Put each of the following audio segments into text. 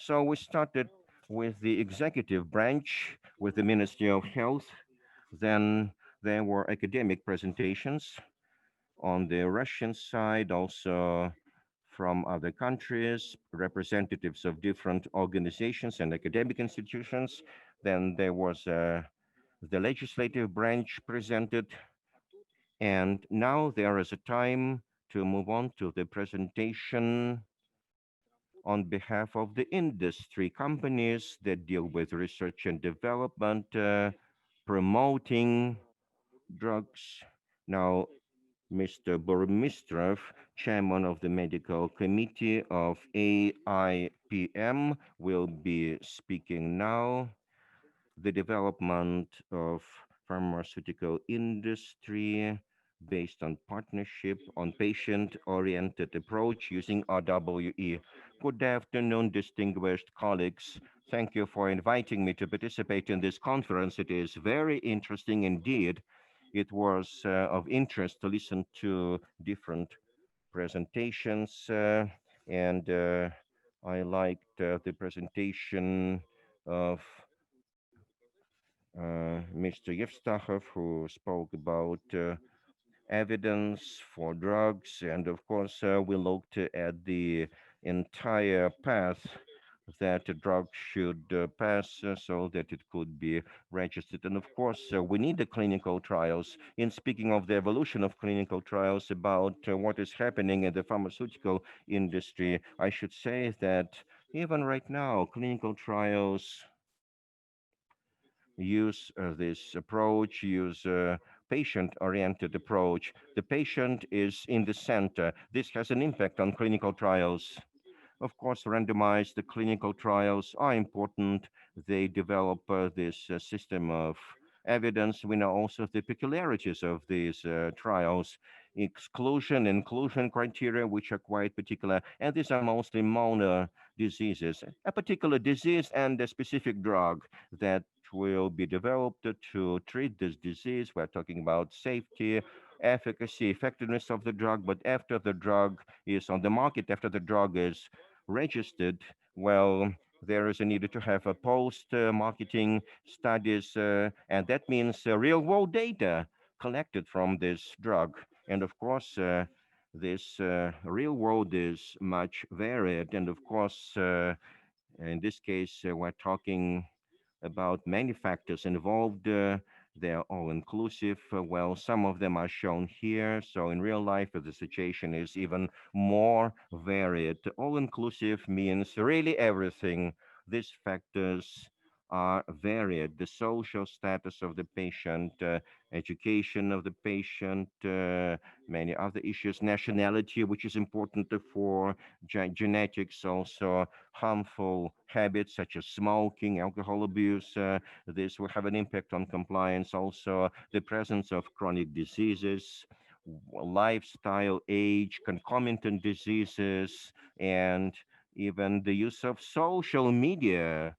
So we started with the executive branch, with the Ministry of Health. Then there were academic presentations on the Russian side, also from other countries, representatives of different organizations and academic institutions. Then there was the legislative branch presented, and now there is a time to move on to the presentation on behalf of the industry companies that deal with research and development, promoting drugs. Now, Mr. Burmistrov, chairman of the medical committee of AIPM, will be speaking now. The development of pharmaceutical industry based on partnership on patient-oriented approach using RWE. Good afternoon, distinguished colleagues. Thank you for inviting me to participate in this conference. It is very interesting indeed. It was of interest to listen to different presentations, and I liked the presentation of Mr. Yevstachov, who spoke about evidence for drugs. And of course, we looked at the entire path that a drug should pass so that it could be registered. And of course, we need the clinical trials. In speaking of the evolution of clinical trials about what is happening in the pharmaceutical industry, I should say that even right now, clinical trials use this approach, use a patient-oriented approach. The patient is in the center. This has an impact on clinical trials. Of course, randomized clinical trials are important. They develop this system of evidence. We know also the peculiarities of these trials, exclusion, inclusion criteria, which are quite particular, and these are mostly mono diseases. A particular disease and a specific drug that will be developed to treat this disease. We're talking about safety, efficacy, effectiveness of the drug, but after the drug is on the market, after the drug is registered, well, there is a need to have a post-marketing studies, and that means real-world data collected from this drug. And of course, this real world is much varied. And of course, in this case, we're talking about many factors involved. They're all inclusive. Well, some of them are shown here. So in real life, the situation is even more varied. All inclusive means really everything. These factors are varied. The social status of the patient, education of the patient, many other issues, nationality, which is important for genetics, also harmful habits such as smoking, alcohol abuse. This will have an impact on compliance. Also, the presence of chronic diseases, lifestyle, age, concomitant diseases, and even the use of social media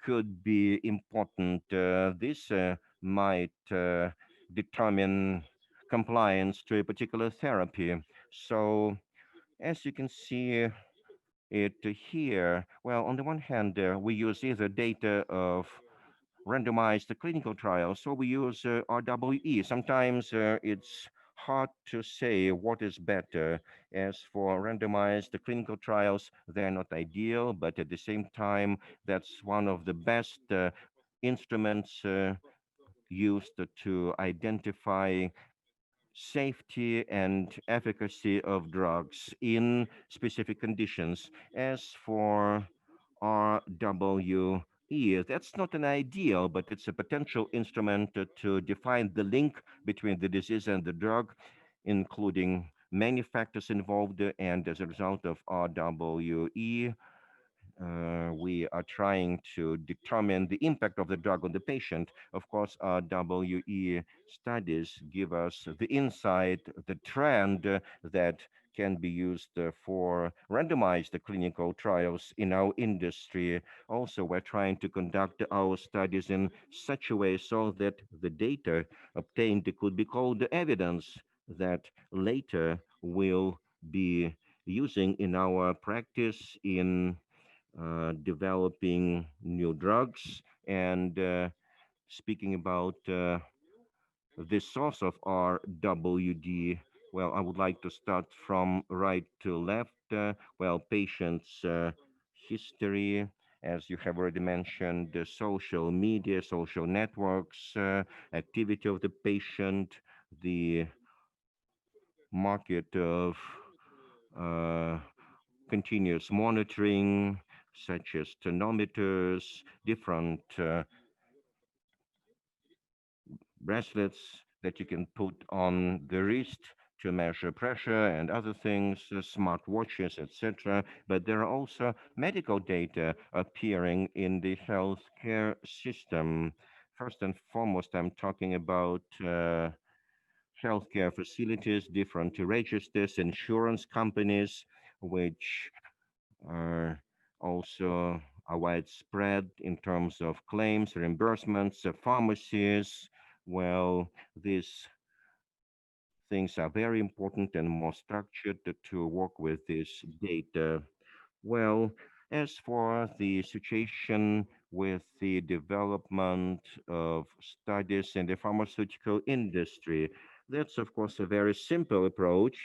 could be important. This might determine compliance to a particular therapy. So, as you can see it here, well, on the one hand, we use either data of randomized clinical trials, so we use RWE. Sometimes it's hard to say what is better. As for randomized clinical trials, they're not ideal, but at the same time, that's one of the best instruments used to identify safety and efficacy of drugs in specific conditions. As for RWE, that's not an ideal, but it's a potential instrument to define the link between the disease and the drug, including many factors involved. And as a result of RWE, we are trying to determine the impact of the drug on the patient. Of course, RWE studies give us the insight, the trend that can be used for randomized clinical trials in our industry. Also, we're trying to conduct our studies in such a way so that the data obtained could be called evidence that later will be using in our practice in developing new drugs. And speaking about the source of RWD, well, I would like to start from right to left. Well, patient's history, as you have already mentioned, the social media, social networks, activity of the patient, the market of uh, continuous monitoring, such as tonometers, different bracelets that you can put on the wrist to measure pressure and other things, smart watches, etc. But there are also medical data appearing in the healthcare system. First and foremost, I'm talking about healthcare facilities, different registers, insurance companies, which are also are widespread in terms of claims, reimbursements, pharmacies. Well, these things are very important and more structured to work with this data. Well, as for the situation with the development of studies in the pharmaceutical industry, that's of course a very simple approach.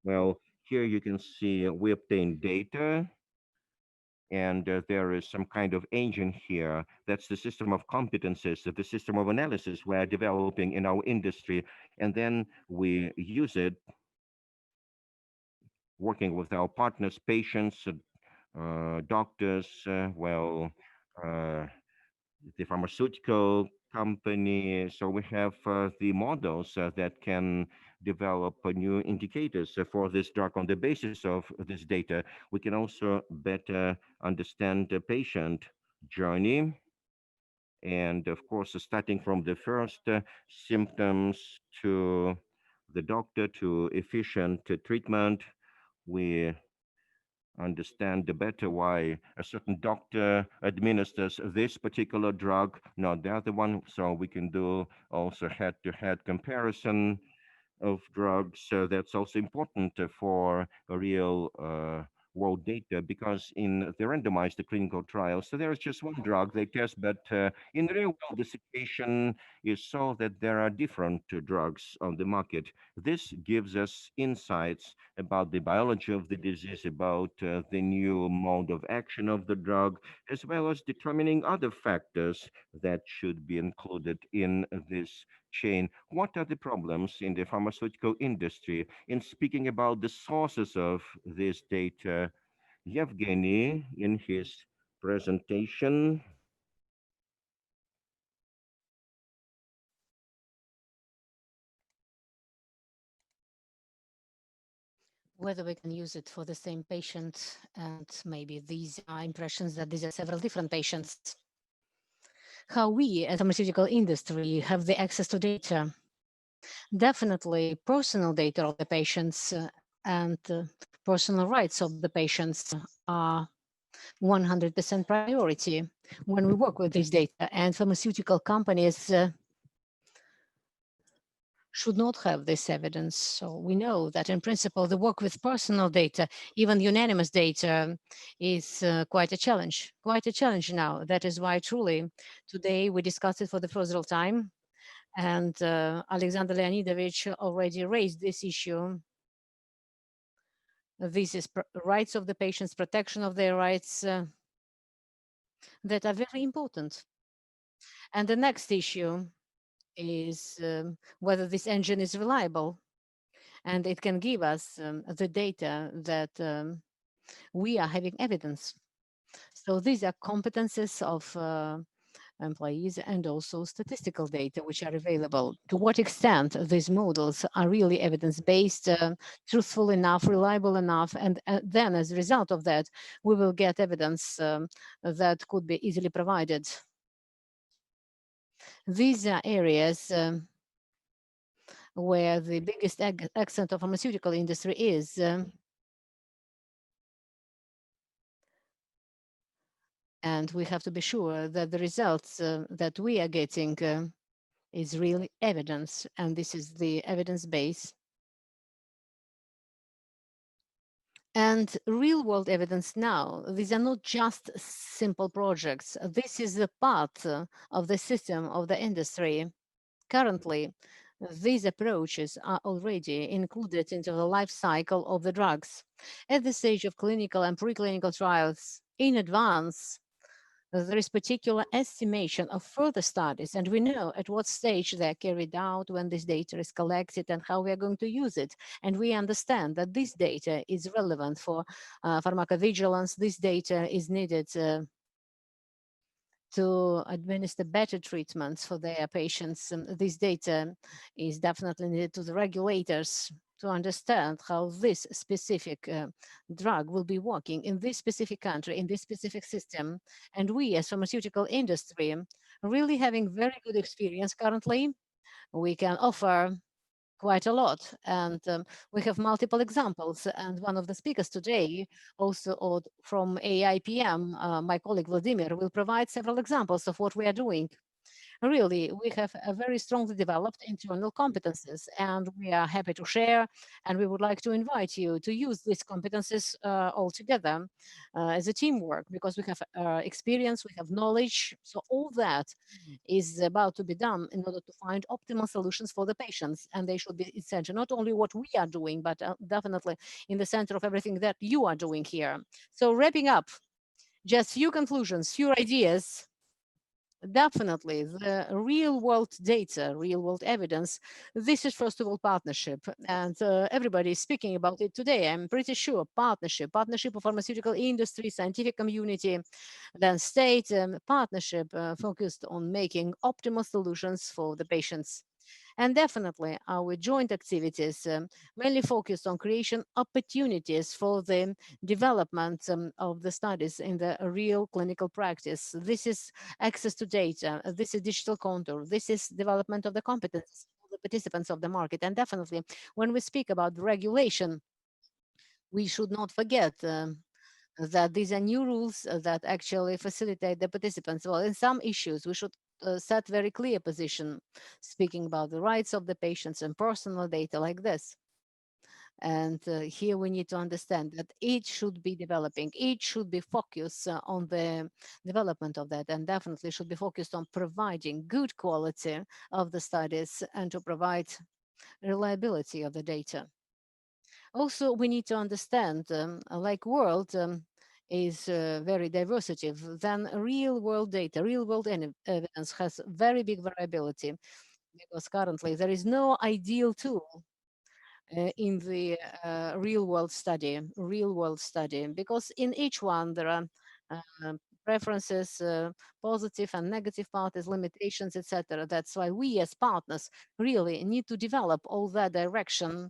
Well, here you can see we obtain data, and there is some kind of engine here. That's the system of competences, the system of analysis we're developing in our industry, and then we use it working with our partners, patients, doctors, uh, the pharmaceutical company. So we have the models that can develop new indicators for this drug on the basis of this data. We can also better understand the patient journey. And of course, starting from the first symptoms to the doctor to efficient treatment, we understand the better why a certain doctor administers this particular drug, not the other one. So we can do also head-to-head comparison of drugs. So that's also important for a real world data, because in the randomized clinical trials, so there's just one drug they test, but in the real world, the situation is so that there are different drugs on the market. This gives us insights about the biology of the disease, about the new mode of action of the drug, as well as determining other factors that should be included in this chain. What are the problems in the pharmaceutical industry? In speaking about the sources of this data, Yevgeny, in his presentation, Whether we can use it for the same patient, and maybe these are impressions that these are several different patients. How we as pharmaceutical industry have the access to data. Definitely personal data of the patients and personal rights of the patients are 100% priority when we work with this data, and pharmaceutical companies should not have this evidence. So we know that in principle, the work with personal data, even unanimous data, is quite a challenge now. That is why truly today we discussed it for the first time. And Alexander Leonidovich already raised this issue. This is rights of the patients, protection of their rights that are very important. And the next issue is whether this engine is reliable and it can give us the data that we are having evidence. So these are competences of employees and also statistical data which are available. To what extent these models are really evidence-based, truthful enough, reliable enough, and then as a result of that, we will get evidence that could be easily provided. These are areas where the biggest accent of pharmaceutical industry is. And we have to be sure that the results that we are getting is really evidence, and this is the evidence base. And real world evidence now, these are not just simple projects. This is a part of the system of the industry. Currently, these approaches are already included into the life cycle of the drugs. At the stage of clinical and preclinical trials in advance, there is particular estimation of further studies, and we know at what stage they are carried out, when this data is collected, and how we are going to use it. And we understand that this data is relevant for pharmacovigilance. This data is needed to administer better treatments for their patients. This data is definitely needed to the regulators to understand how this specific drug will be working in this specific country, in this specific system. And we, as pharmaceutical industry, really having very good experience currently. We can offer quite a lot. And we have multiple examples. And one of the speakers today, also from AIPM, my colleague Vladimir, will provide several examples of what we are doing. Really, we have a very strongly developed internal competences, and we are happy to share. And we would like to invite you to use these competences all together as a teamwork, because we have experience, we have knowledge. So all that is about to be done in order to find optimal solutions for the patients, and they should be essential. Not only what we are doing, but definitely in the center of everything that you are doing here. So wrapping up, just few conclusions, few ideas. Definitely, the real world data, real world evidence, this is first of all partnership. And everybody is speaking about it today. I'm pretty sure partnership of pharmaceutical industry, scientific community, then state partnership focused on making optimal solutions for the patients. And definitely our joint activities mainly focused on creation opportunities for the development of the studies in the real clinical practice. This is access to data, this is digital contour, this is development of the competence of the participants of the market. And definitely when we speak about regulation, we should not forget that these are new rules that actually facilitate the participants. Well, in some issues, we should set very clear position, speaking about the rights of the patients and personal data like this. And here we need to understand that each should be developing, each should be focused on the development of that, and definitely should be focused on providing good quality of the studies and to provide reliability of the data. Also, we need to understand, like world is very diversitive, then real world data, real world evidence has very big variability, because currently there is no ideal tool in the real world study, because in each one there are preferences, positive and negative parties, limitations, etc. That's why we as partners really need to develop all that direction,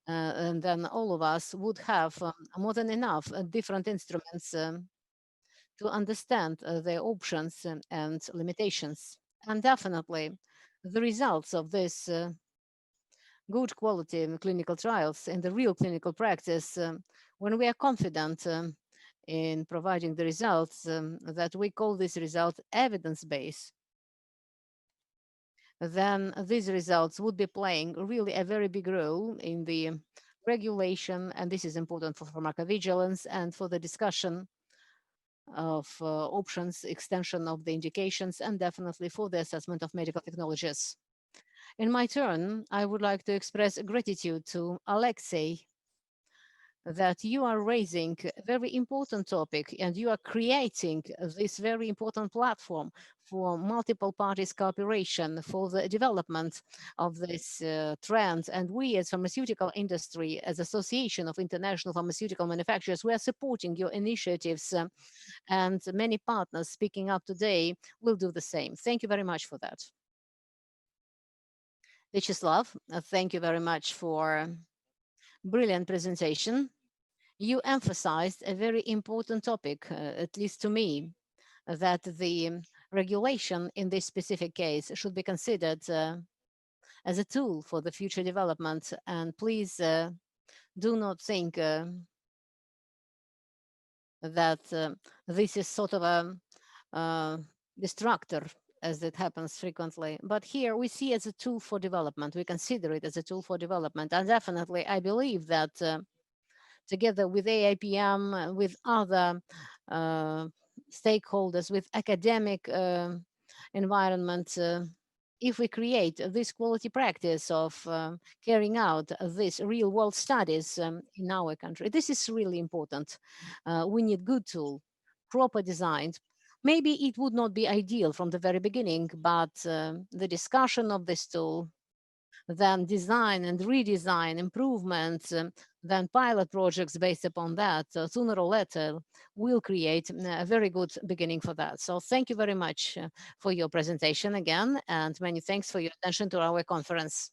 and then all of us would have more than enough different instruments to understand their options and limitations. And definitely the results of this good quality in clinical trials and the real clinical practice, when we are confident in providing the results, that we call this result evidence-based, then these results would be playing really a very big role in the regulation, and this is important for pharmacovigilance and for the discussion of options, extension of the indications, and definitely for the assessment of medical technologies. In my turn, I would like to express gratitude to Alexei that you are raising a very important topic and you are creating this very important platform for multiple parties cooperation for the development of this trend. And we as pharmaceutical industry, as Association of International Pharmaceutical Manufacturers, we are supporting your initiatives, and many partners speaking up today will do the same. Thank you very much for that. Vyacheslav, thank you very much for brilliant presentation. You emphasized a very important topic, at least to me, that the regulation in this specific case should be considered as a tool for the future development. And please do not think that this is sort of a destructor, as it happens frequently. But here we see it as a tool for development. We consider it as a tool for development. And definitely, I believe that together with AIPM, with other uh, stakeholders, with academic environment, if we create this quality practice of carrying out these real world studies in our country, this is really important. We need good tool, proper designed. Maybe it would not be ideal from the very beginning, but the discussion of this tool, then design and redesign improvements, then pilot projects based upon that, sooner or later will create a very good beginning for that. So thank you very much for your presentation again, and many thanks for your attention to our conference.